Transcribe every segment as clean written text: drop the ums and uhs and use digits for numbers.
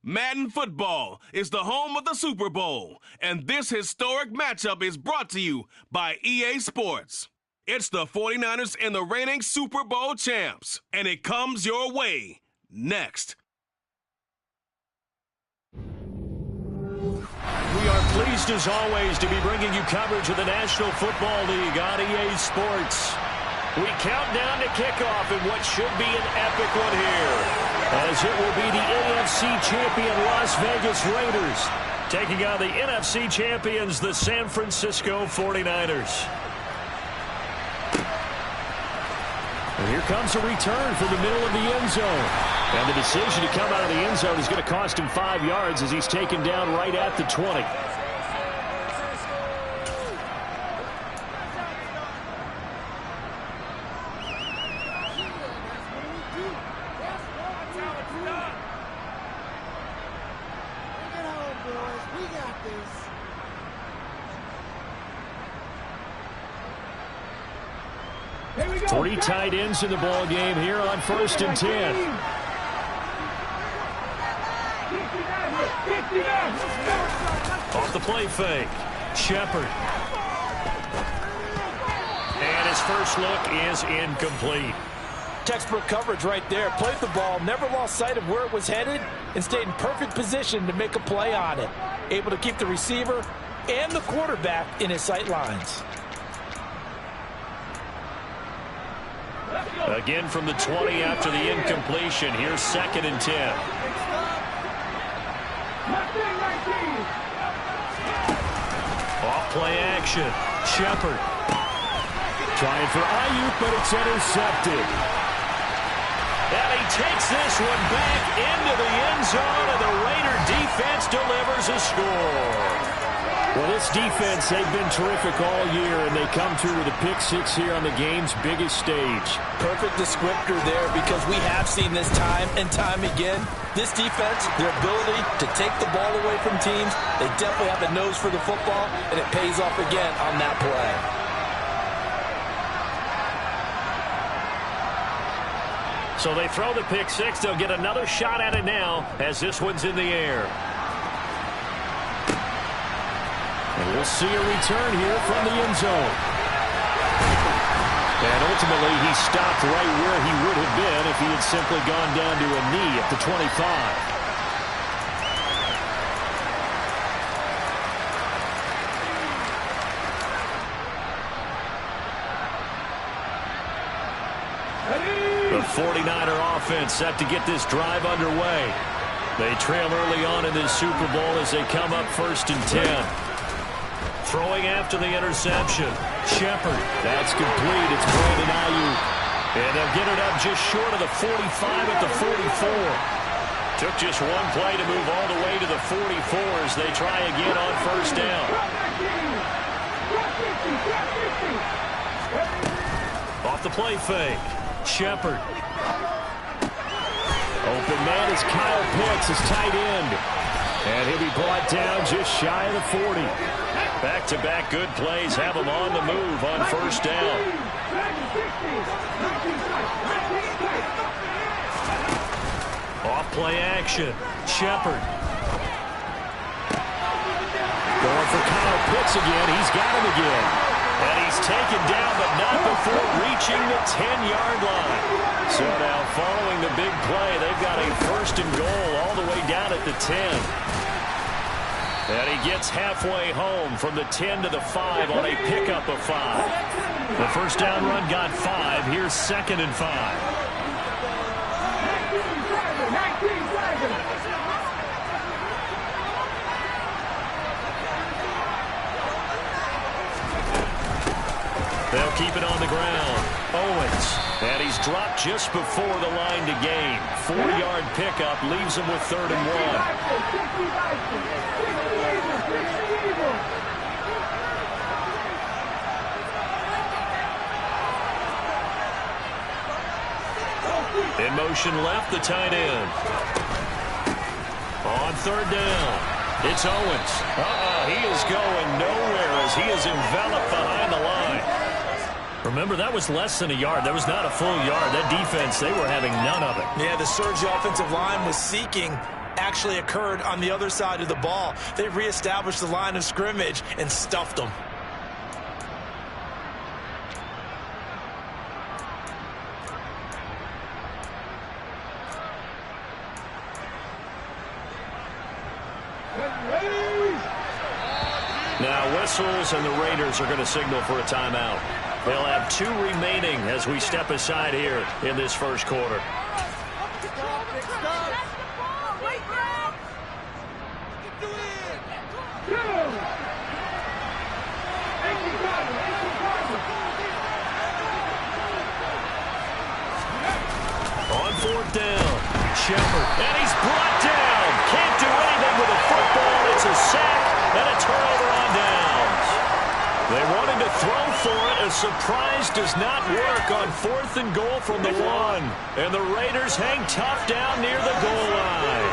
Madden football is the home of the Super Bowl, and this historic matchup is brought to you by EA Sports. It's the 49ers and the reigning Super Bowl champs, and it comes your way next. We are pleased, as always, to be bringing you coverage of the National Football League on EA Sports. We count down to kickoff in what should be an epic one here, as it will be the AFC champion Las Vegas Raiders taking on the NFC champions, the San Francisco 49ers. And here comes a return from the middle of the end zone. And the decision to come out of the end zone is going to cost him 5 yards as he's taken down right at the 20. Three tight ends in the ball game here on 1st and 10. Off the play fake. Shepard. And his first look is incomplete. Textbook coverage right there. Played the ball, never lost sight of where it was headed, and stayed in perfect position to make a play on it. Able to keep the receiver and the quarterback in his sight lines. Again from the 20 after the incompletion. Here's 2nd and 10. Off play action. Shepard. Trying for Ayuk, but it's intercepted. And he takes this one back into the end zone, and the Raider defense delivers a score. Well, this defense, they've been terrific all year, and they come through with a pick six here on the game's biggest stage. Perfect descriptor there, because we have seen this time and time again. This defense, their ability to take the ball away from teams, they definitely have a nose for the football, and it pays off again on that play. So they throw the pick six. They'll get another shot at it now as this one's in the air. And we'll see a return here from the end zone. And ultimately, he stopped right where he would have been if he had simply gone down to a knee at the 25. The 49er offense set to get this drive underway. They trail early on in this Super Bowl as they come up 1st and 10. Throwing after the interception. Shepard. That's complete. It's Brandon Ayuk. And they'll get it up just short of the 45 at the 44. Took just one play to move all the way to the 44 as they try again on 1st down. Off the play fake. Shepard. Open man is Kyle Pitts, his tight end. And he'll be brought down just shy of the 40. Back-to-back good plays have him on the move on 1st down. Off play action. Shepard. Going for Kyle Pitts again. He's got him again. And he's taken down, but not before reaching the 10-yard line. So now, following the big play, they've got a 1st and goal all the way down at the 10. And he gets halfway home from the 10 to the 5 on a pickup of 5. The 1st down run got 5. Here's 2nd and 5. They'll keep it on the ground. Owens. And he's dropped just before the line to gain. 4-yard pickup leaves him with 3rd and 1. In motion left, the tight end. On 3rd down, it's Owens. He is going nowhere as he is enveloped behind the line. Remember, that was less than a yard. That was not a full yard. That defense, they were having none of it. Yeah, the surge offensive line was seeking actually occurred on the other side of the ball. They reestablished the line of scrimmage and stuffed them. Now whistles, and the Raiders are going to signal for a timeout. They'll have 2 remaining as we step aside here in this first quarter. On 4th down, Shepard, and he's brought down. Can't do anything with a football. It's a sack and a turnover on downs. They wanted to throw for it. A surprise does not work on 4th and goal from the 1. And the Raiders hang tough down near the goal line.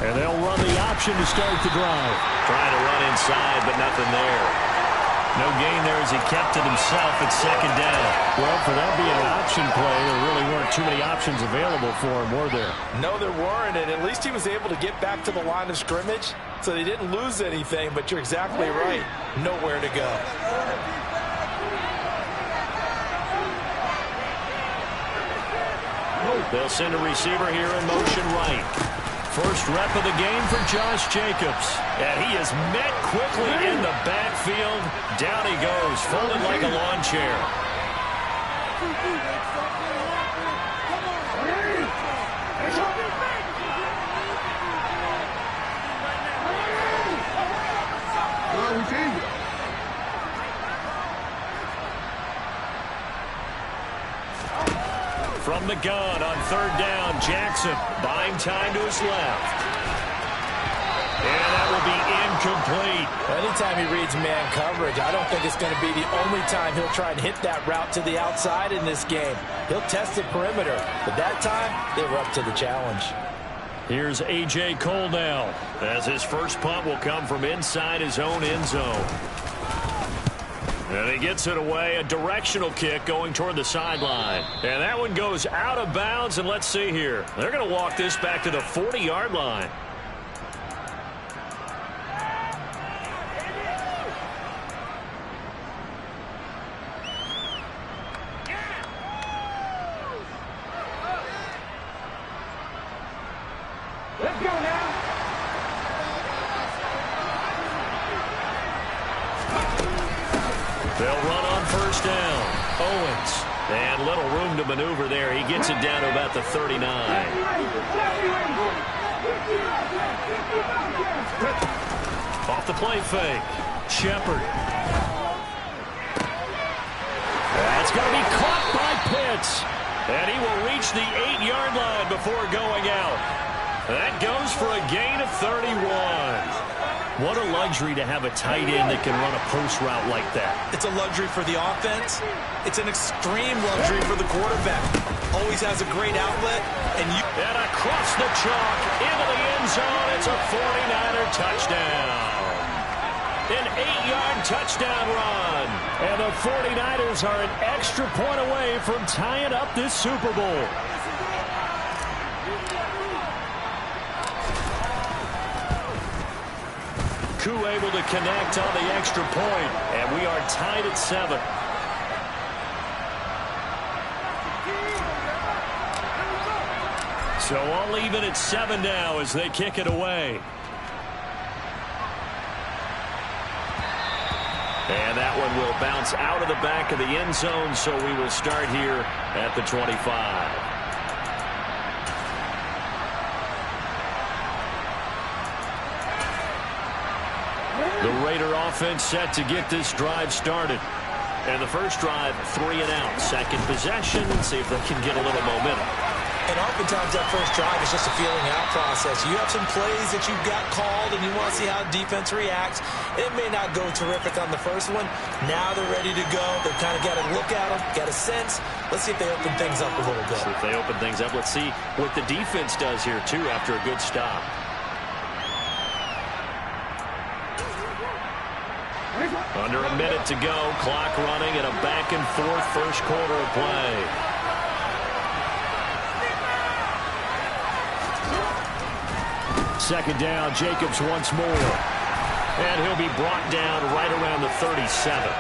And they'll run the option to start the drive. Trying to run inside, but nothing there. No gain there as he kept it himself at 2nd down. Well, for that being an option play, there really weren't too many options available for him, were there? No, there weren't, and at least he was able to get back to the line of scrimmage, so they didn't lose anything, but you're exactly right. Nowhere to go. They'll send a receiver here in motion right. First rep of the game for Josh Jacobs. And he is met quickly in the backfield. Down he goes, folded like a lawn chair. From the gun on 3rd down, Jackson buying time to his left. And that will be incomplete. Anytime he reads man coverage, I don't think it's going to be the only time he'll try and hit that route to the outside in this game. He'll test the perimeter, but that time they were up to the challenge. Here's A.J. Cole now, as his first punt will come from inside his own end zone. And he gets it away, a directional kick going toward the sideline. And that one goes out of bounds, and let's see here. They're going to walk this back to the 40-yard line. Let's go now. They'll run on 1st down. Owens. And little room to maneuver there. He gets it down to about the 39. Off the play fake. Shepard. That's going to be caught by Pitts. And he will reach the 8-yard line before going out. That goes for a gain of 31. What a luxury to have a tight end that can run a post route like that. It's a luxury for the offense. It's an extreme luxury for the quarterback. Always has a great outlet. And across the chalk, into the end zone, it's a 49er touchdown. An 8-yard touchdown run. And the 49ers are an extra point away from tying up this Super Bowl. Koo able to connect on the extra point, and we are tied at 7. So all even at 7 now as they kick it away. And that one will bounce out of the back of the end zone, so we will start here at the 25. The Raider offense set to get this drive started. And the first drive, 3 and out. Second possession, see if they can get a little momentum. And oftentimes that first drive is just a feeling out process. You have some plays that you've got called and you want to see how defense reacts. It may not go terrific on the first one. Now they're ready to go. They've kind of got to look at them, got a sense. Let's see if they open things up a little bit. See if they open things up. Let's see what the defense does here, too, after a good stop. Under a minute to go, clock running, and a back-and-forth first quarter of play. Second down, Jacobs once more. And he'll be brought down right around the 37.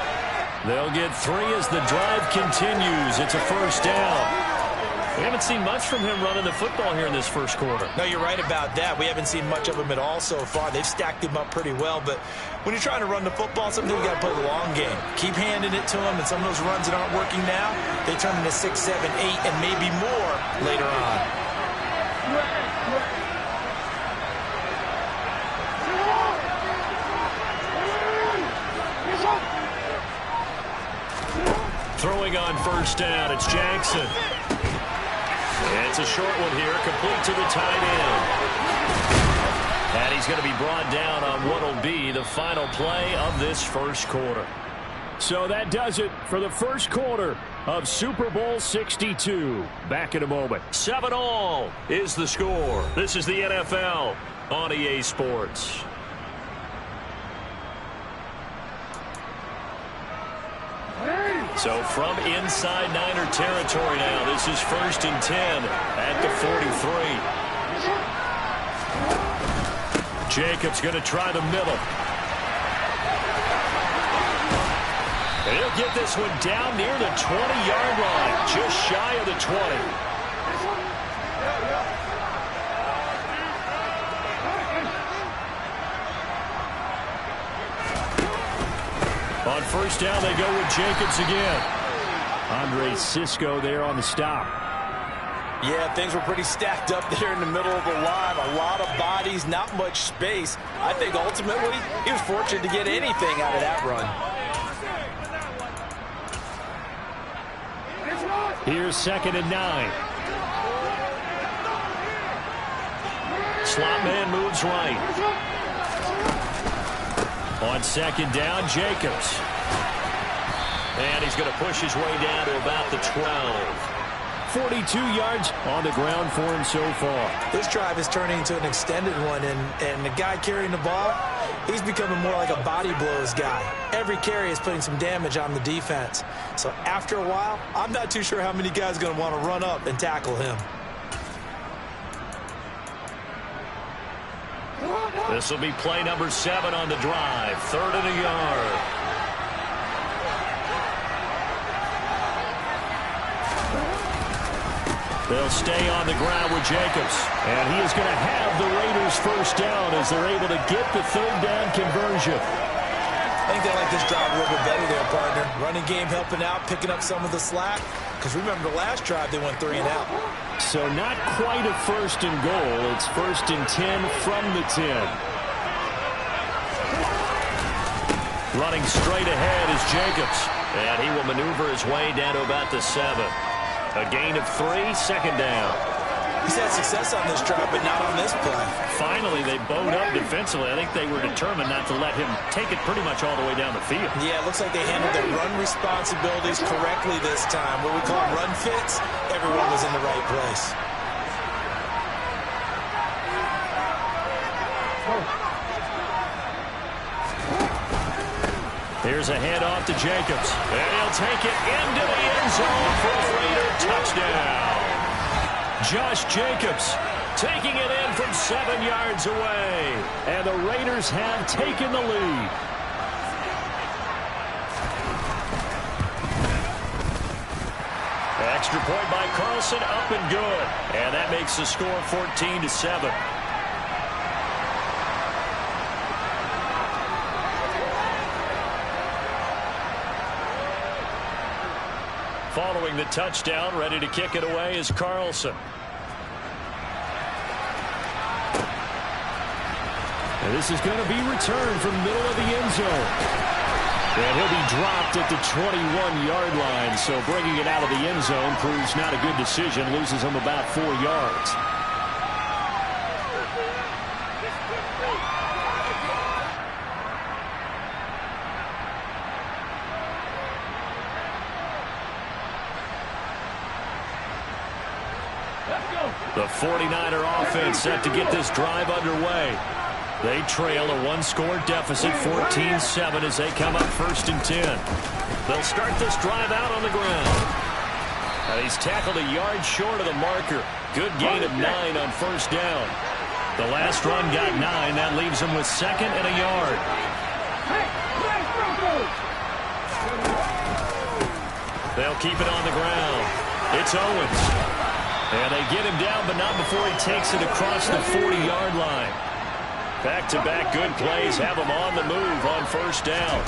They'll get 3 as the drive continues. It's a first down. We haven't seen much from him running the football here in this first quarter. No, you're right about that. We haven't seen much of him at all so far. They've stacked him up pretty well, but when you're trying to run the football, sometimes you got to play the long game. Keep handing it to him, and some of those runs that aren't working now, they turn into 6, 7, 8, and maybe more later on. Throwing on first down, it's Jackson. It's a short one here, complete to the tight end. And he's going to be brought down on what will be the final play of this first quarter. So that does it for the first quarter of Super Bowl 62. Back in a moment. 7-all is the score. This is the NFL on EA Sports. So from inside Niner territory now, this is 1st and 10 at the 43. Jacobs going to try the middle. And he'll get this one down near the 20-yard line, just shy of the 20. On first down, they go with Jacobs again. Andre Cisco there on the stop. Yeah, things were pretty stacked up there in the middle of the line. A lot of bodies, not much space. I think ultimately he was fortunate to get anything out of that run. Here's 2nd and 9. Slot man moves right. On 2nd down, Jacobs. And he's going to push his way down to about the 12. 42 yards on the ground for him so far. This drive is turning into an extended one, and the guy carrying the ball, he's becoming more like a body blows guy. Every carry is putting some damage on the defense. So after a while, I'm not too sure how many guys are going to want to run up and tackle him. This will be play number 7 on the drive. 3rd and a yard. They'll stay on the ground with Jacobs. And he is going to have the Raiders first down as they're able to get the 3rd down conversion. I think they like this drive a little bit better there, partner. Running game helping out, picking up some of the slack. Because remember, the last drive they went 3 and out. So not quite a 1st and goal. It's 1st and 10 from the 10. Running straight ahead is Jacobs. And he will maneuver his way down to about the 7. A gain of 3, 2nd down. He's had success on this drive, but not on this play. Finally, they bowed up defensively. I think they were determined not to let him take it pretty much all the way down the field. Yeah, it looks like they handled their run responsibilities correctly this time. What we call run fits, everyone was in the right place. Here's a handoff to Jacobs. And he'll take it into the end zone for a Raider touchdown. Josh Jacobs taking it in from 7 yards away. And the Raiders have taken the lead. Extra point by Carlson, up and good. And that makes the score 14-7. Following the touchdown, ready to kick it away is Carlson. And this is going to be returned from the middle of the end zone. And he'll be dropped at the 21-yard line. So bringing it out of the end zone proves not a good decision. Loses him about 4 yards. The 49er offense set to get this drive underway. They trail a one-score deficit, 14-7, as they come up 1st and 10. They'll start this drive out on the ground. And he's tackled a yard short of the marker. Good gain of 9 on 1st down. The last run got 9. That leaves him with 2nd and a yard. They'll keep it on the ground. It's Owens. And they get him down, but not before he takes it across the 40-yard line. Back-to-back good plays have him on the move on 1st down.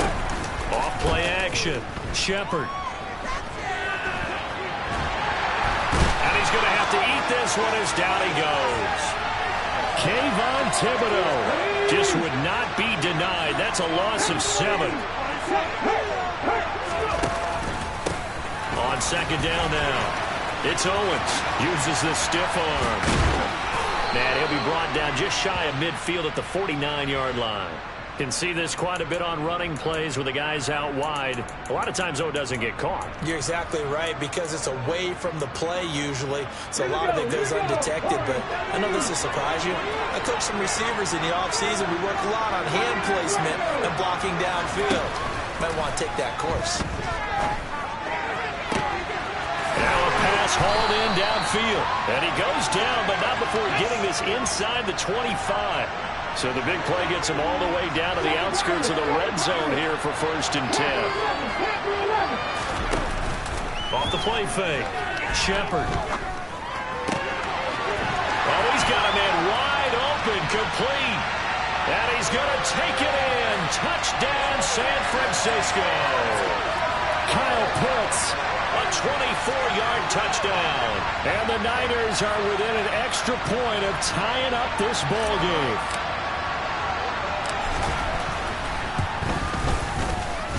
Off-play action. Shepard. And he's going to have to eat this one as down he goes. Kayvon Thibodeau just would not be denied. That's a loss of 7. On 2nd down now. It's Owens. Uses the stiff arm. Man, he'll be brought down just shy of midfield at the 49-yard line. Can see this quite a bit on running plays with the guys out wide. A lot of times, though, it doesn't get caught. You're exactly right, because it's away from the play usually, so a lot of it goes undetected. But I know this will surprise you. I coach some receivers in the offseason. We work a lot on hand placement and blocking downfield. Might want to take that course. Now a pass hauled in downfield. And he goes down, but not before getting this inside the 25. So the big play gets him all the way down to the outskirts of the red zone here for 1st and 10. Off the play fake. Shepard. Oh, he's got a man wide open, complete. And he's going to take it in. Touchdown, San Francisco. Kyle Pitts. A 24-yard touchdown. And the Niners are within an extra point of tying up this ball game.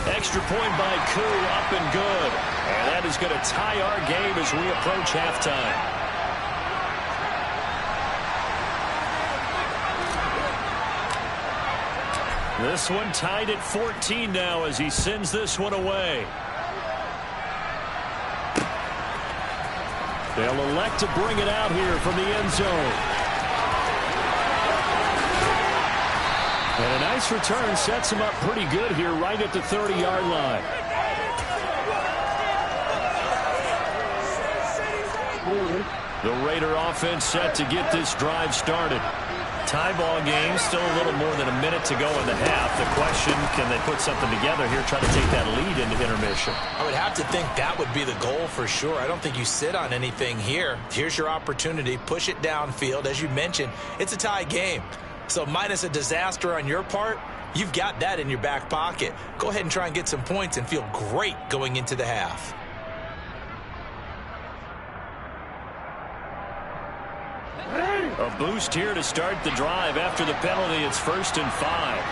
Extra point by Koo, up and good. And that is going to tie our game as we approach halftime. This one tied at 14 now as he sends this one away. They'll elect to bring it out here from the end zone. And a nice return sets him up pretty good here right at the 30-yard line. The Raider offense set to get this drive started. Tie ball game, still a little more than a minute to go in the half. The question, can they put something together here, try to take that lead into intermission? I would have to think that would be the goal for sure. I don't think you sit on anything here. Here's your opportunity. Push it downfield. As you mentioned, it's a tie game. So minus a disaster on your part, you've got that in your back pocket. Go ahead and try and get some points and feel great going into the half. A boost here to start the drive. After the penalty, it's 1st and 5.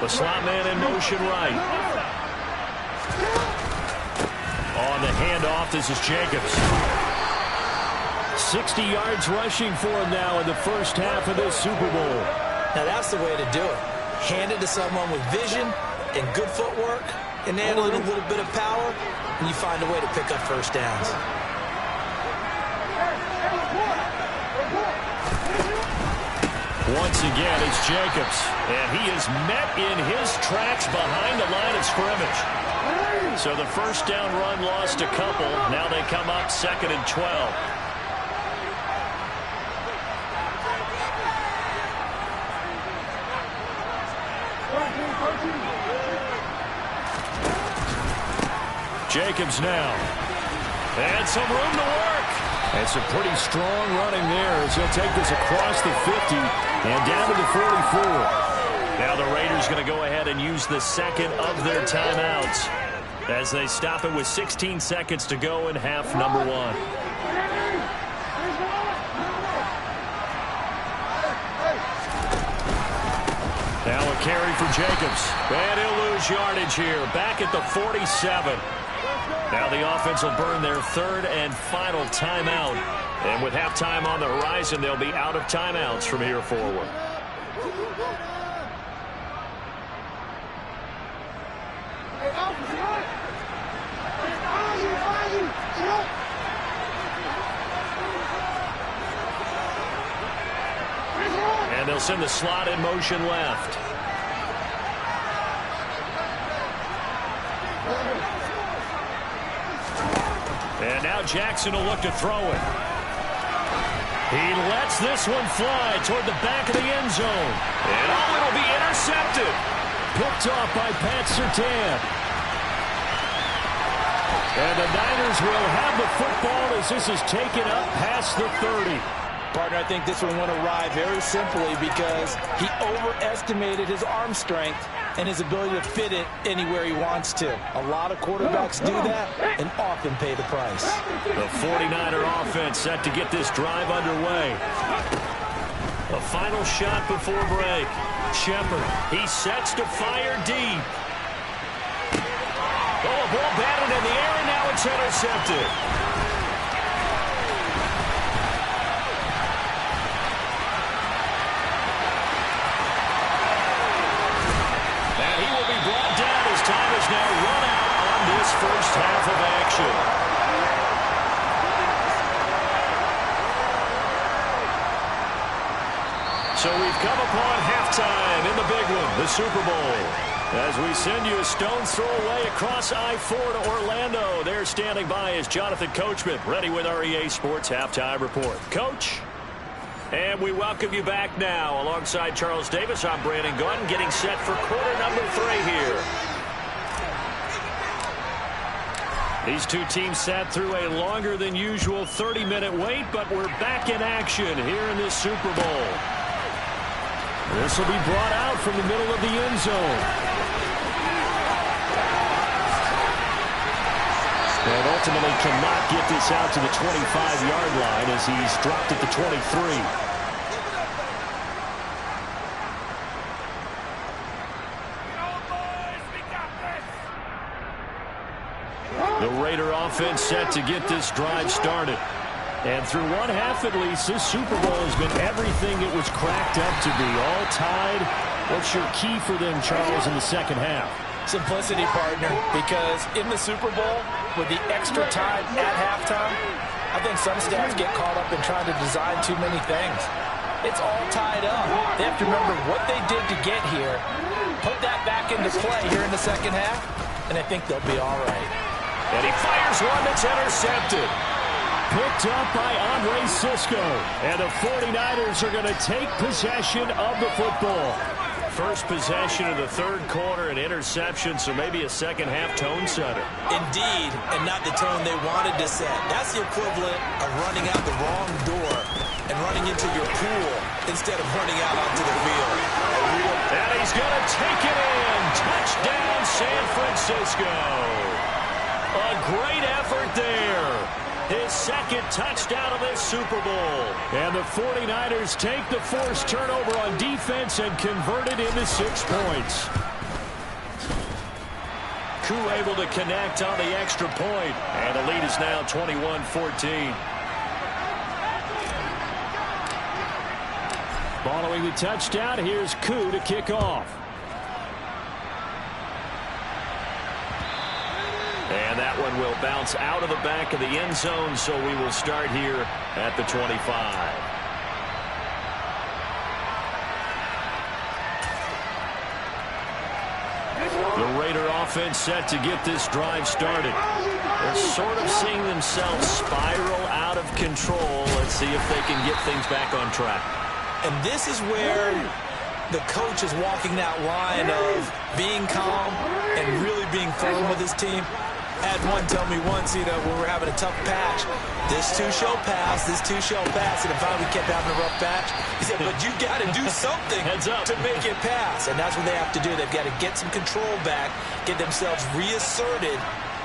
The slot man in motion right. On the handoff, this is Jacobs. 60 yards rushing for him now in the first half of this Super Bowl. Now that's the way to do it. Hand it to someone with vision and good footwork, and handle it a little bit of power, and you find a way to pick up first downs. Once again, it's Jacobs, and he is met in his tracks behind the line of scrimmage. So the first down run lost a couple. Now they come up 2nd and 12. Jacobs now. And some room to work. And some pretty strong running there as he'll take this across the 50 and down to the 44. Now the Raiders going to go ahead and use the second of their timeouts as they stop it with 16 seconds to go in half number 1. Now a carry for Jacobs. And he'll lose yardage here. Back at the 47. Now the offense will burn their third and final timeout. And with halftime on the horizon, they'll be out of timeouts from here forward. And they'll send the slot in motion left. And now Jackson will look to throw it. He lets this one fly toward the back of the end zone. And it'll be intercepted. Picked off by Pat Surtain. And the Niners will have the football as this is taken up past the 30. Partner, I think this one went awry very simply because he overestimated his arm strength and his ability to fit it anywhere he wants to. A lot of quarterbacks do that and often pay the price. The 49er offense set to get this drive underway. A final shot before break. Shepard, he sets to fire deep. Oh, a ball batted in the air, and now it's intercepted. Time is now run out on this first half of action. So we've come upon halftime in the big one, the Super Bowl. As we send you a stone's throw away across I-4 to Orlando. There standing by is Jonathan Coachman, ready with our EA Sports Halftime Report. Coach? And we welcome you back now. Alongside Charles Davis, I'm Brandon Gordon, getting set for quarter number 3 here. These two teams sat through a longer than usual 30-minute wait, but we're back in action here in this Super Bowl. This will be brought out from the middle of the end zone. And ultimately cannot get this out to the 25-yard line as he's dropped at the 23. The Raider offense set to get this drive started. And through one half at least, this Super Bowl has been everything it was cracked up to be. All tied. What's your key for them, Charles, in the second half? Simplicity, partner, because in the Super Bowl, with the extra time at halftime, I think some staffs get caught up in trying to design too many things. It's all tied up. They have to remember what they did to get here, put that back into play here in the second half, and I think they'll be all right. And he fires one that's intercepted. Picked up by Andre Sisco. And the 49ers are going to take possession of the football. First possession of the third quarter, an interception, so maybe a second-half tone setter. Indeed, and not the tone they wanted to set. That's the equivalent of running out the wrong door and running into your pool instead of running out onto the field. And he's going to take it in. Touchdown, San Francisco. A great effort there. His second touchdown of this Super Bowl. And the 49ers take the forced turnover on defense and convert it into 6 points. Koo able to connect on the extra point. And the lead is now 21-14. Following the touchdown, here's Koo to kick off. And that one will bounce out of the back of the end zone, so we will start here at the 25. The Raider offense set to get this drive started. They're sort of seeing themselves spiral out of control. Let's see if they can get things back on track. And this is where the coach is walking that line of being calm and really being firm with his team. Had one tell me once, when we're having a tough patch, this too shall pass, this too shall pass. And if we kept having a rough patch, he said, but you got to do something to make it pass. And that's what they have to do. They've got to get some control back, get themselves reasserted,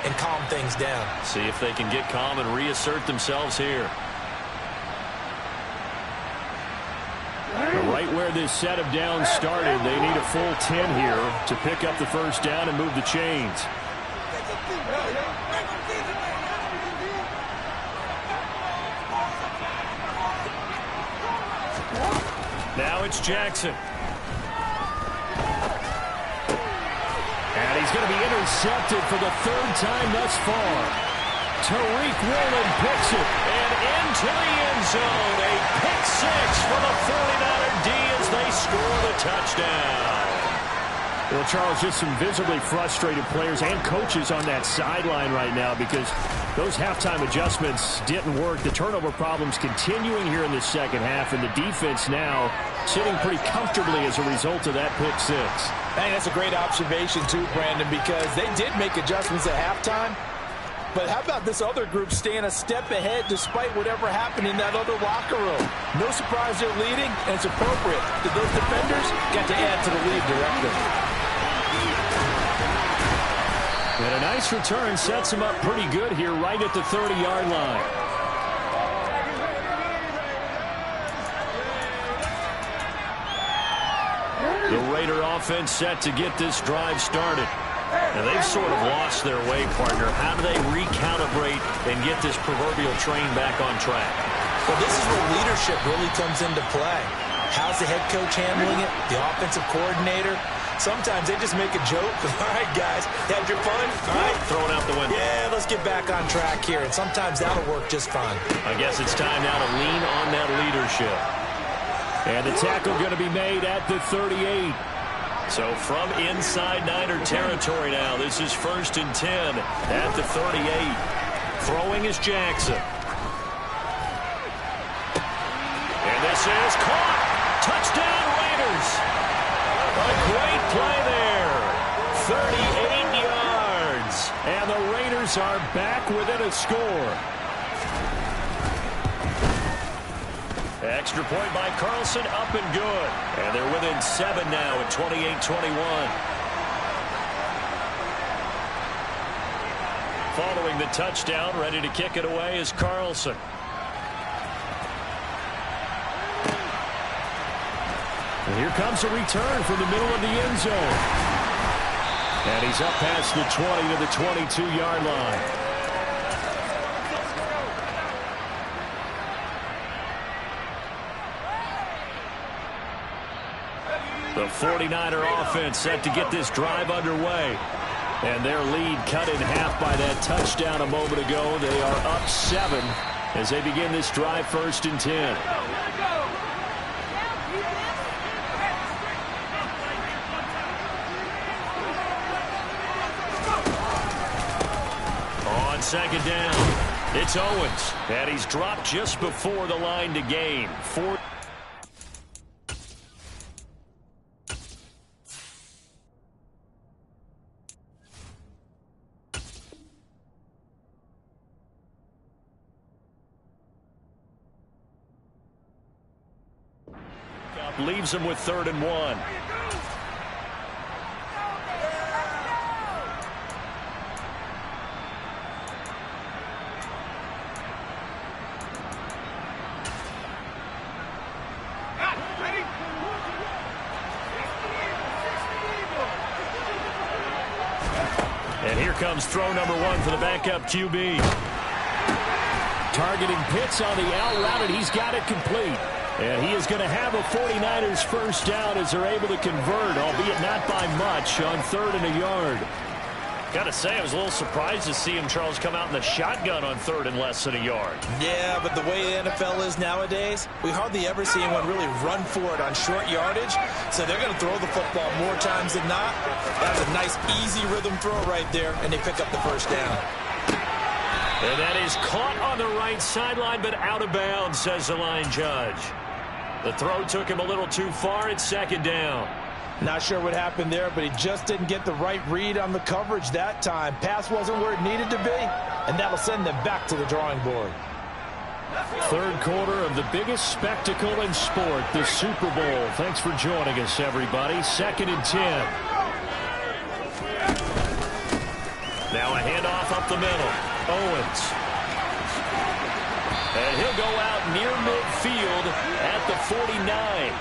and calm things down. See if they can get calm and reassert themselves here. Right where this set of downs started, they need a full 10 here to pick up the first down and move the chains. Now it's Jackson. And he's going to be intercepted for the third time thus far. Tariq Woolen picks it. And into the end zone. A pick six for the 49er D as score the touchdown. Well, Charles, just some visibly frustrated players and coaches on that sideline right now because those halftime adjustments didn't work. The turnover problems continuing here in the second half, and the defense now sitting pretty comfortably as a result of that pick six. Hey, that's a great observation too, Brandon, because they did make adjustments at halftime. But how about this other group staying a step ahead despite whatever happened in that other locker room? No surprise they're leading, and it's appropriate that those defenders got to add to the lead directly. And a nice return sets him up pretty good here right at the 30-yard line. The Raider offense set to get this drive started. And they've sort of lost their way, partner. How do they recalibrate and get this proverbial train back on track? Well, this is where leadership really comes into play. How's the head coach handling it? The offensive coordinator? Sometimes they just make a joke. All right, guys, had your fun? All right. Throw it out the window. Yeah, let's get back on track here. And sometimes that'll work just fine. I guess it's time now to lean on that leadership. And the tackle going to be made at the 38. So from inside Niner territory now, this is 1st and 10 at the 38. Throwing is Jackson. And this is caught. Touchdown Raiders. A great play there. 38 yards. And the Raiders are back within a score. Extra point by Carlson, up and good. And they're within 7 now at 28-21. Following the touchdown, ready to kick it away is Carlson. And here comes a return from the middle of the end zone. And he's up past the 20 to the 22-yard line. The 49er offense set to get this drive underway. And their lead cut in half by that touchdown a moment ago. They are up 7 as they begin this drive 1st and 10. On 2nd down, it's Owens. And he's dropped just before the line to gain. Leaves him with 3rd and 1. And here comes throw number 1 for the backup QB. Targeting Pitts on the out route, and he's got it complete. And he is going to have a 49ers first down as they're able to convert, albeit not by much, on 3rd and a yard. Got to say, I was a little surprised to see him, Charles, come out in the shotgun on 3rd and less than a yard. Yeah, but the way the NFL is nowadays, we hardly ever see anyone really run for it on short yardage. So they're going to throw the football more times than not. That's a nice, easy rhythm throw right there, and they pick up the first down. And that is caught on the right sideline, but out of bounds, says the line judge. The throw took him a little too far. It's 2nd down. Not sure what happened there, but he just didn't get the right read on the coverage that time. Pass wasn't where it needed to be, and that'll send them back to the drawing board. 3rd quarter of the biggest spectacle in sport, the Super Bowl. Thanks for joining us, everybody. 2nd and 10. Now a handoff up the middle. Owens. And he'll go out near midfield at the 49.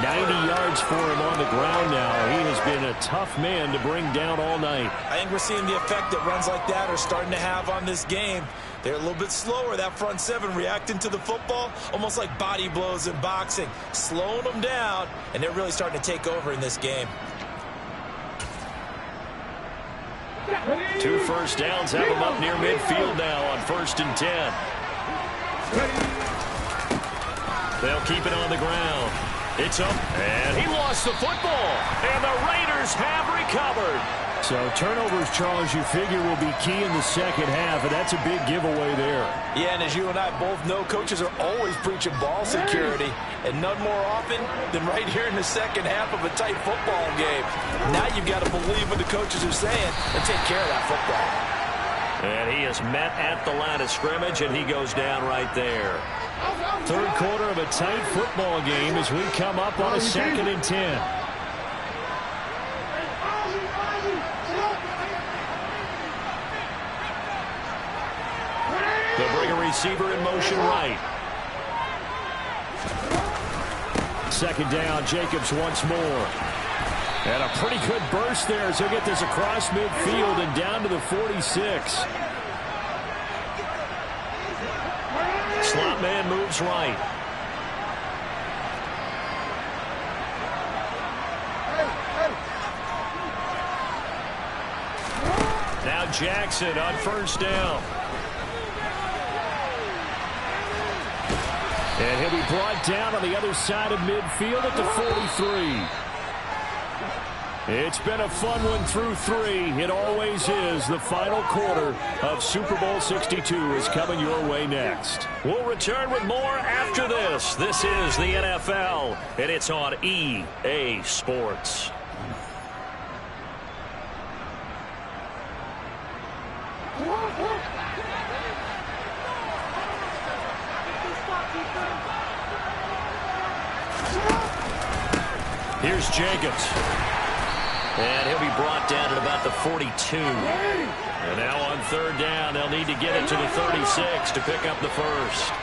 90 yards for him on the ground now. He has been a tough man to bring down all night. I think we're seeing the effect that runs like that are starting to have on this game. They're a little bit slower, that front 7, reacting to the football, almost like body blows in boxing, slowing them down, and they're really starting to take over in this game. 2 first downs have him up near midfield now on 1st and 10. They'll keep it on the ground. It's up, and he lost the football, and the Raiders have recovered. So turnovers, Charles, you figure will be key in the second half, and that's a big giveaway there. Yeah, and as you and I both know, coaches are always preaching ball security, and none more often than right here in the second half of a tight football game. Now you've got to believe what the coaches are saying and take care of that football. And he is met at the line of scrimmage, and he goes down right there. Third quarter of a tight football game as we come up on a 2nd and 10. They'll bring a receiver in motion right. Second down, Jacobs once more. And a pretty good burst there as he'll get this across midfield and down to the 46. Slot man moves right. Now Jackson on first down. And he'll be brought down on the other side of midfield at the 43. It's been a fun one through 3. It always is. The final quarter of Super Bowl 62 is coming your way next. We'll return with more after this. This is the NFL, and it's on EA Sports. Here's Jacobs. And he'll be brought down at about the 42. And now on third down, they'll need to get it to the 36 to pick up the first.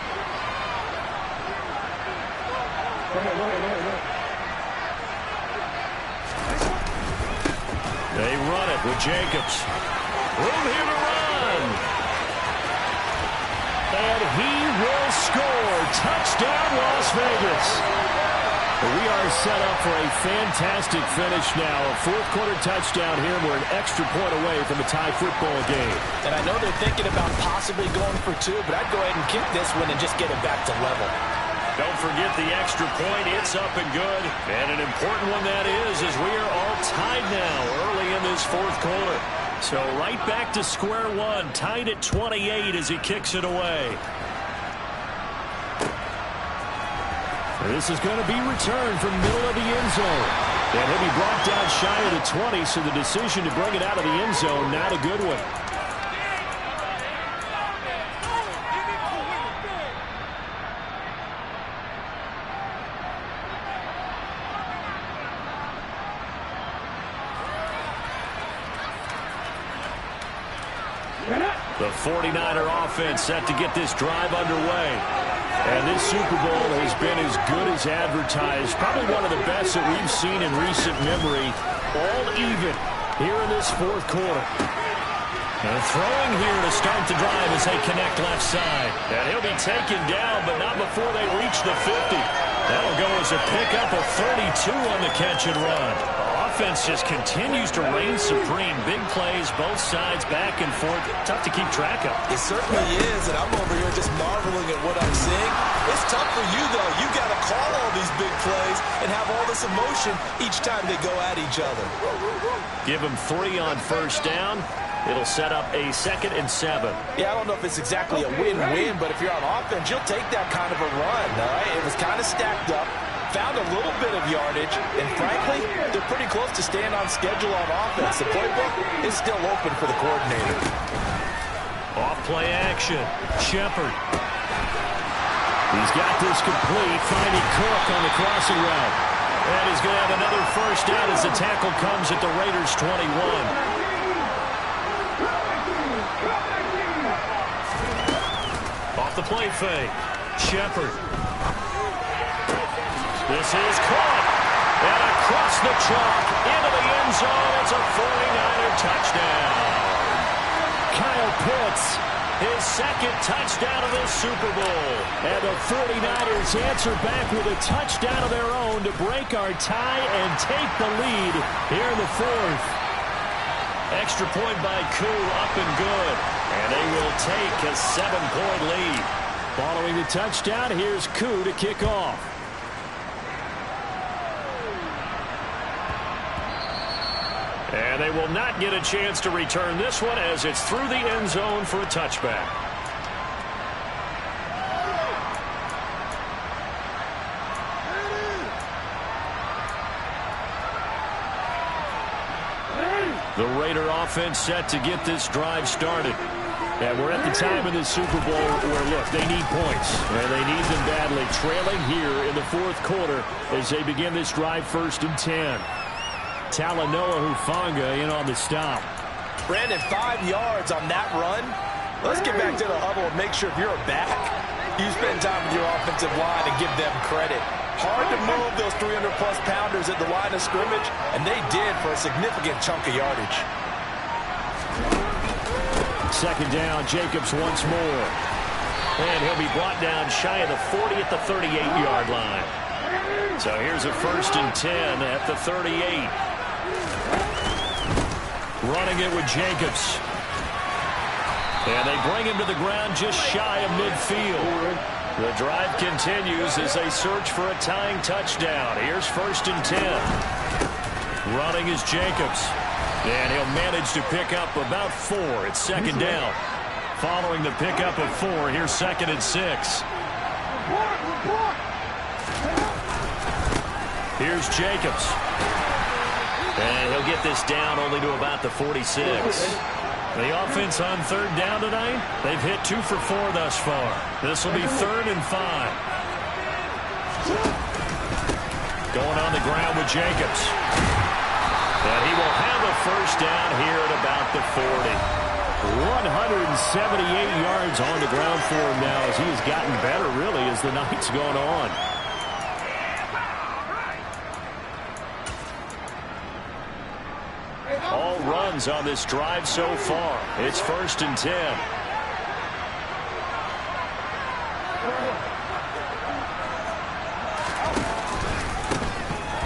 They run it with Jacobs. Room here to run. And he will score. Touchdown, Las Vegas. We are set up for a fantastic finish now. A fourth-quarter touchdown here. We're an extra point away from a tie football game. And I know they're thinking about possibly going for 2, but I'd go ahead and kick this one and just get it back to level. Don't forget the extra point. It's up and good. And an important one that is, as we are all tied now early in this fourth quarter. So right back to square one, tied at 28 as he kicks it away. This is going to be returned from middle of the end zone. And he'll be brought down shy of the 20, so the decision to bring it out of the end zone, not a good one. The 49er offense set to get this drive underway. And this Super Bowl has been as good as advertised. Probably one of the best that we've seen in recent memory. All even here in this fourth quarter. And throwing here to start the drive as they connect left side. And he'll be taken down, but not before they reach the 50. That'll go as a pickup of 32 on the catch and run. Offense just continues to reign supreme. Big plays, both sides, back and forth. Tough to keep track of. It certainly is, and I'm over here just marveling at what I'm seeing. It's tough for you, though. You got to call all these big plays and have all this emotion each time they go at each other. Give them 3 on first down. It'll set up a 2nd and 7. Yeah, I don't know if it's exactly a win-win, but if you're on offense, you'll take that kind of a run, all right? It was kind of stacked up. Found a little bit of yardage, and frankly, they're pretty close to staying on schedule on offense. The playbook is still open for the coordinator. Off-play action. Shepard. He's got this complete, finding Cook on the crossing route. And he's going to have another first down as the tackle comes at the Raiders' 21. Off the play fake. Shepard. This is caught. And across the chalk into the end zone. It's a 49er touchdown. Kyle Pitts, his 2nd touchdown of this Super Bowl. And the 49ers answer back with a touchdown of their own to break our tie and take the lead here in the fourth. Extra point by Koo, up and good. And they will take a 7-point lead. Following the touchdown, here's Koo to kick off. And they will not get a chance to return this one as it's through the end zone for a touchback. The Raider offense set to get this drive started. And we're at the time in this Super Bowl where, look, they need points. And they need them badly. Trailing here in the fourth quarter as they begin this drive 1st and 10. Talanoa Hufanga in on the stop. Brandon, 5 yards on that run. Let's get back to the huddle and make sure if you're a back, you spend time with your offensive line and give them credit. Hard to move those 300-plus pounders at the line of scrimmage, and they did for a significant chunk of yardage. 2nd down, Jacobs once more. And he'll be brought down shy of the 40 at the 38-yard line. So here's a 1st and 10 at the 38. Running it with Jacobs. And they bring him to the ground just shy of midfield. The drive continues as they search for a tying touchdown. Here's 1st and 10. Running is Jacobs. And he'll manage to pick up about 4. It's 2nd down. Following the pickup of 4, here's 2nd and 6. Here's Jacobs. And he'll get this down only to about the 46. The offense on 3rd down tonight, they've hit 2 for 4 thus far. This will be 3rd and 5. Going on the ground with Jacobs. And he will have a 1st down here at about the 40. 178 yards on the ground for him now as he has gotten better, really, as the night's gone on. All runs on this drive so far. It's 1st and 10.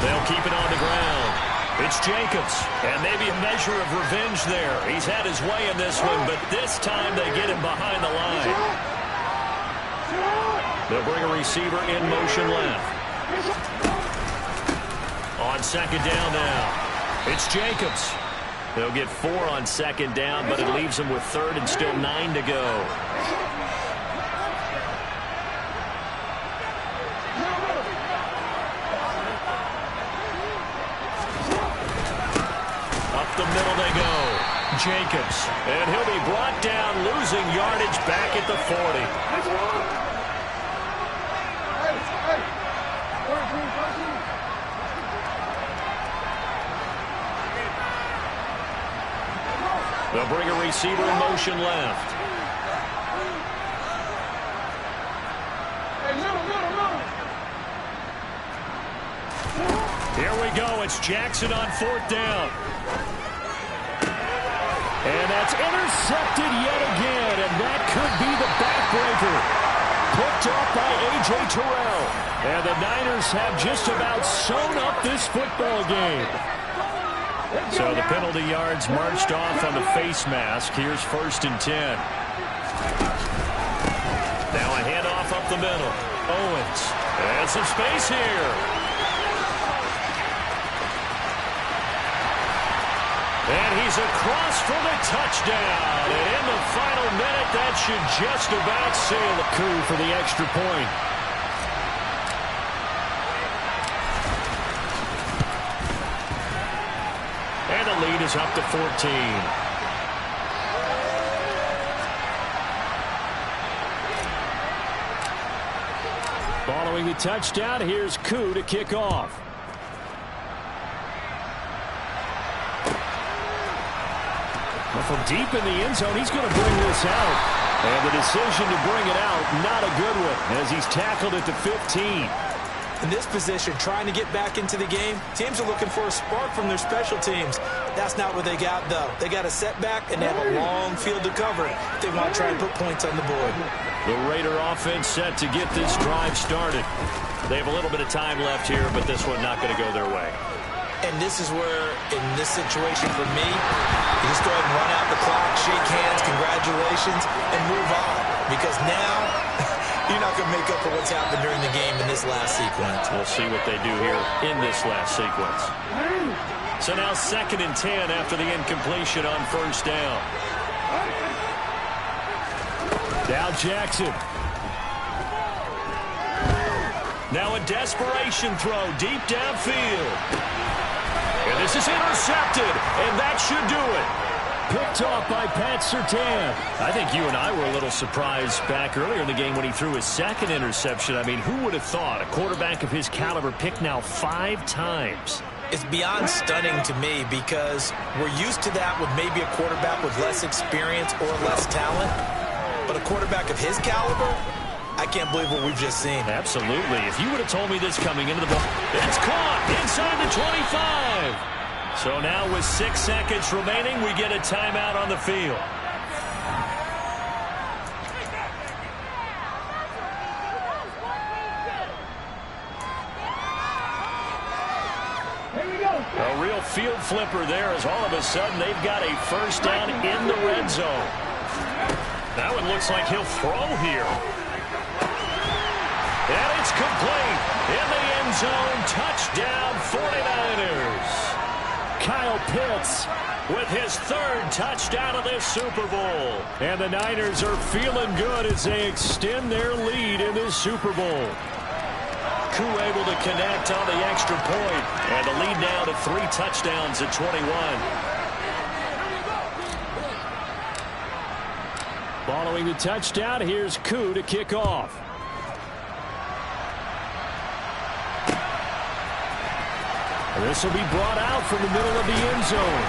They'll keep it on the ground. It's Jacobs, and maybe a measure of revenge there. He's had his way in this one, but this time they get him behind the line. They'll bring a receiver in motion left. On 2nd down now, it's Jacobs. They'll get 4 on 2nd down, but it leaves them with 3rd and still 9 to go. Up the middle they go. Jacobs. And he'll be brought down, losing yardage back at the 40. They'll bring a receiver in motion left. Here we go. It's Jackson on 4th down. And that's intercepted yet again. And that could be the backbreaker. Picked off by A.J. Terrell. And the Niners have just about sewn up this football game. So the penalty yards marched off on the face mask. Here's 1st and 10. Now a handoff up the middle. Owens. And some space here. And he's across for the touchdown. And in the final minute, that should just about seal the coup for the extra point. And the lead is up to 14. Following the touchdown, here's Koo to kick off. Well, from deep in the end zone, he's going to bring this out. And the decision to bring it out, not a good one, as he's tackled at the 15. In this position, trying to get back into the game, teams are looking for a spark from their special teams. That's not what they got, though. They got a setback, and they have a long field to cover if they want to try and put points on the board. The Raider offense set to get this drive started. They have a little bit of time left here, but this one not going to go their way. And this is where, in this situation for me, you just go ahead and run out the clock, shake hands, congratulations, and move on. Because now you're not going to make up for what's happened during the game in this last sequence. We'll see what they do here in this last sequence. So now 2nd and 10 after the incompletion on 1st down. Now Jackson. Now a desperation throw deep downfield. And this is intercepted, and that should do it. Picked off by Pat Surtain. I think you and I were a little surprised back earlier in the game when he threw his 2nd interception. I mean, who would have thought a quarterback of his caliber picked now 5 times? It's beyond stunning to me because we're used to that with maybe a quarterback with less experience or less talent. But a quarterback of his caliber, I can't believe what we've just seen. Absolutely. If you would have told me this coming into the ball, it's caught inside the 25. So now with 6 seconds remaining, we get a timeout on the field. A real field flipper there as all of a sudden they've got a 1st down in the red zone. That one looks like he'll throw here. And it's complete in the end zone. Touchdown 49ers. Kyle Pitts with his 3rd touchdown of this Super Bowl. And the Niners are feeling good as they extend their lead in this Super Bowl. Koo able to connect on the extra point. And the lead now to 3 touchdowns at 21. Following the touchdown, here's Koo to kick off. This will be brought out from the middle of the end zone.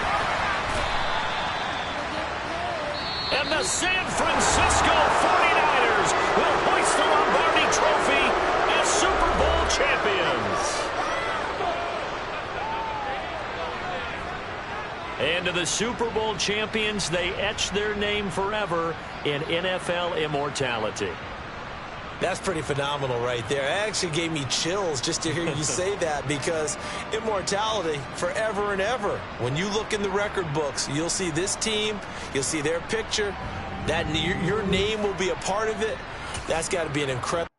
And the San Francisco 49ers will hoist the Lombardi Trophy as Super Bowl champions. And to the Super Bowl champions, they etch their name forever in NFL immortality. That's pretty phenomenal right there. It actually gave me chills just to hear you say that because immortality forever and ever. When you look in the record books, you'll see this team, you'll see their picture, that your name will be a part of it. That's got to be an incredible